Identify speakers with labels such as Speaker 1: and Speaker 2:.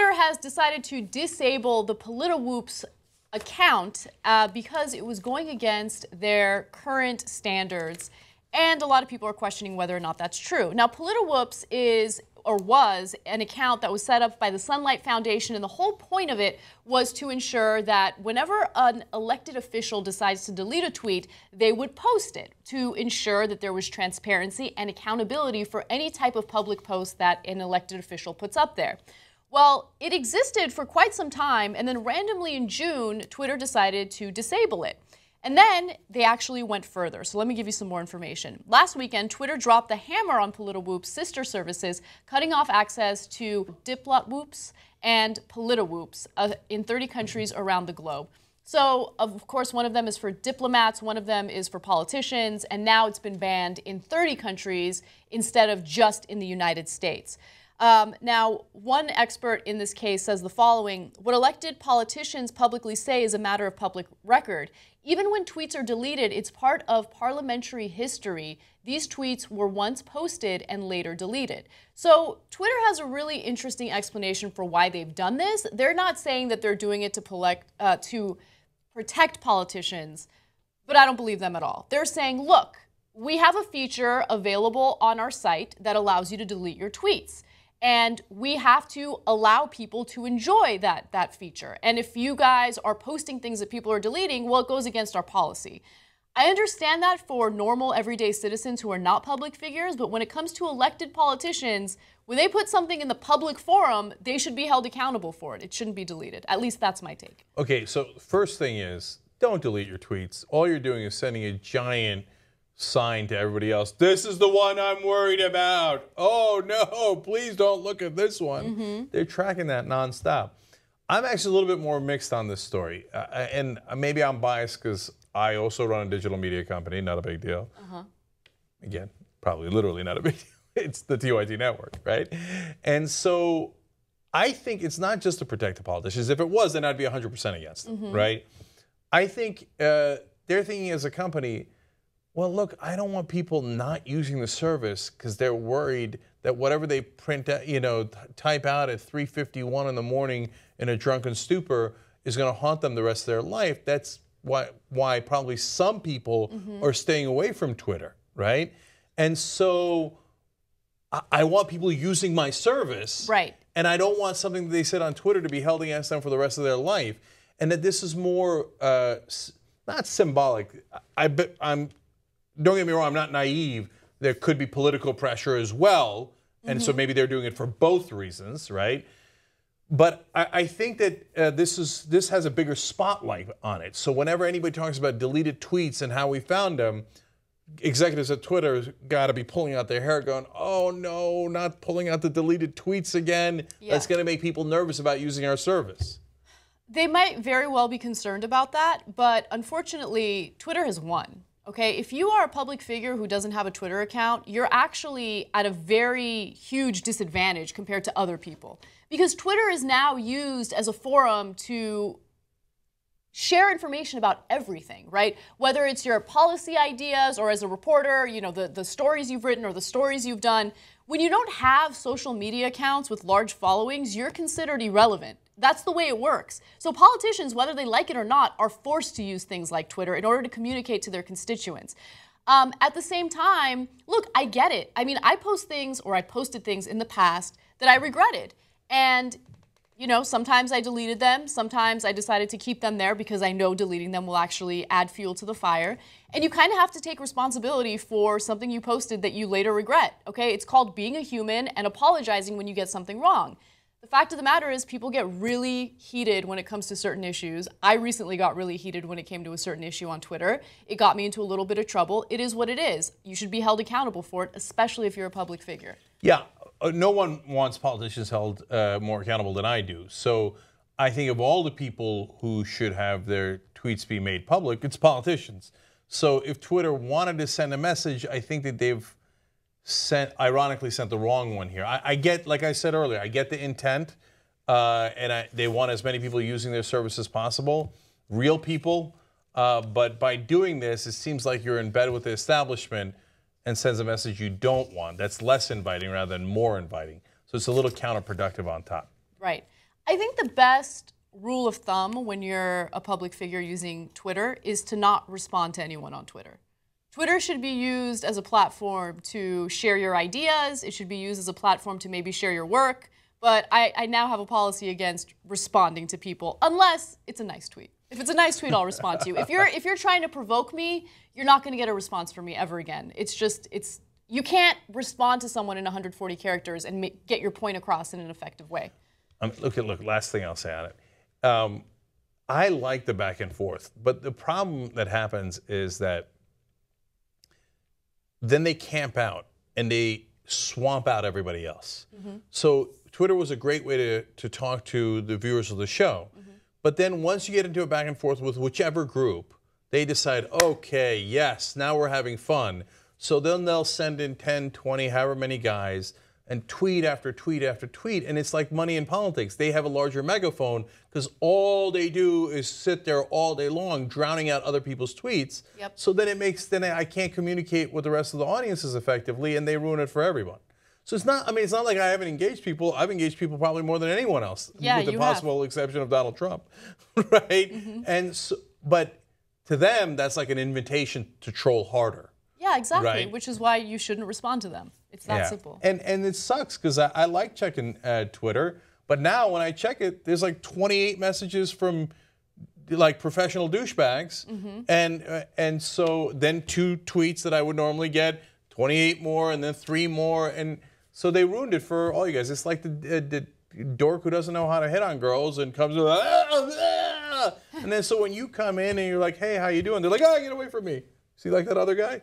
Speaker 1: Twitter has decided to disable the Politiwoops account because it was going against their current standards. And a lot of people are questioning whether or not that's true. Now, Politiwoops is, or was, an account that was set up by the Sunlight Foundation, and the whole point of it was to ensure that whenever an elected official decides to delete a tweet, they would post it to ensure that there was transparency and accountability for any type of public post that an elected official puts up there. Well, it existed for quite some time, and then randomly in June, Twitter decided to disable it. And then they actually went further. So let me give you some more information. Last weekend, Twitter dropped the hammer on Politiwoops' sister services, cutting off access to Diplotwoops and Politiwoops in 30 countries around the globe. So, of course, one of them is for diplomats, one of them is for politicians, and now it's been banned in 30 countries instead of just in the United States. Now, one expert in this case says the following: what elected politicians publicly say is a matter of public record. Even when tweets are deleted, it's part of parliamentary history. These tweets were once posted and later deleted. So Twitter has a really interesting explanation for why they've done this. They're not saying that they're doing it to protect politicians, but I don't believe them at all. They're saying, look, we have a feature available on our site that allows you to delete your tweets. And we have to allow people to enjoy that feature. And if you guys are posting things that people are deleting, well, it goes against our policy. I understand that for normal, everyday citizens who are not public figures, but when it comes to elected politicians, when they put something in the public forum, they should be held accountable for it. It shouldn't be deleted. At least that's my take.
Speaker 2: Okay, so first thing is, don't delete your tweets. All you're doing is sending a giant sign to everybody else. This is the one I'm worried about. Oh no, please don't look at this one. They're tracking that nonstop. I'm actually a little bit more mixed on this story. And maybe I'm biased because I also run a digital media company, not a big deal. Again, probably literally not a big deal. It's the TYT network, right? And so I think it's not just to protect the politicians. If it was, then I'd be 100% against them, right? I think they're thinking as a company, well, look, I don't want people not using the service because they're worried that whatever they print out, type out at 3:51 in the morning in a drunken stupor is going to haunt them the rest of their life. That's why probably some people are staying away from Twitter, right? And so I want people using my service. Right. And I don't want something that they said on Twitter to be held against them for the rest of their life. And that this is more, not symbolic. Don't get me wrong, I'm not naive. There could be political pressure as well, and so maybe they're doing it for both reasons, right? But I think that this has a bigger spotlight on it. So whenever anybody talks about deleted tweets and how we found them, executives at Twitter got to be pulling out their hair going, oh no, not pulling out the deleted tweets again. Yeah. That's going to make people nervous about using our service.
Speaker 1: They might very well be concerned about that, but unfortunately, Twitter has won. Okay, if you are a public figure who doesn't have a Twitter account, you're actually at a very huge disadvantage compared to other people. Because Twitter is now used as a forum to share information about everything, right? Whether it's your policy ideas or as a reporter, the stories you've written or the stories you've done. When you don't have social media accounts with large followings, you're considered irrelevant. That's the way it works. So politicians, whether they like it or not, are forced to use things like Twitter in order to communicate to their constituents. At the same time, look, I get it. I mean, I post things, or I posted things in the past that I regretted. And, sometimes I deleted them. Sometimes I decided to keep them there because I know deleting them will actually add fuel to the fire. And you kind of have to take responsibility for something you posted that you later regret, okay? It's called being a human and apologizing when you get something wrong. The fact of the matter is people get really heated when it comes to certain issues. I recently got really heated when it came to a certain issue on Twitter. It got me into a little bit of trouble. It is what it is. You should be held accountable for it, especially if you're a public figure.
Speaker 2: Yeah, no one wants politicians held more accountable than I do. So I think of all the people who should have their tweets be made public, it's politicians. So if Twitter wanted to send a message, I think that they've ironically sent the wrong one here. I get, like I said earlier, I get the intent, and they want as many people using their service as possible, real people, but by doing this, it seems like you're in bed with the establishment and sends a message you don't want. That's less inviting rather than more inviting. So it's a little counterproductive on top.
Speaker 1: Right. I think the best rule of thumb when you're a public figure using Twitter is to not respond to anyone on Twitter. Twitter should be used as a platform to share your ideas. It should be used as a platform to maybe share your work. But I now have a policy against responding to people unless it's a nice tweet. If it's a nice tweet, I'll respond to you. If you're trying to provoke me, you're not going to get a response from me ever again. You can't respond to someone in 140 characters and get your point across in an effective way.
Speaker 2: Look, last thing I'll say on it. I like the back and forth, but the problem that happens is that then they camp out and they swamp out everybody else. So Twitter was a great way to talk to the viewers of the show. But then once you get into a back and forth with whichever group, they decide, okay, yes, now we're having fun. So then they'll send in 10, 20, however many guys, and tweet after tweet after tweet. And it's like money in politics. They have a larger megaphone because all they do is sit there all day long drowning out other people's tweets. So then then I can't communicate with the rest of the audiences effectively, and they ruin it for everyone. So it's not like I haven't engaged people. I've engaged people probably more than anyone else, with the possible exception of Donald Trump, right? And so, but to them, that's like an invitation to troll harder.
Speaker 1: Yeah, exactly,
Speaker 2: right?
Speaker 1: Which is why you shouldn't respond to them. It's that simple.
Speaker 2: And it sucks because I like checking Twitter, but now when I check it, there's like 28 messages from like professional douchebags, and so then 2 tweets that I would normally get, 28 more, and then 3 more, and so they ruined it for all you guys. It's like the dork who doesn't know how to hit on girls and comes with, and then so when you come in and you're like, hey, how you doing? They're like, oh, get away from me. See, like that other guy?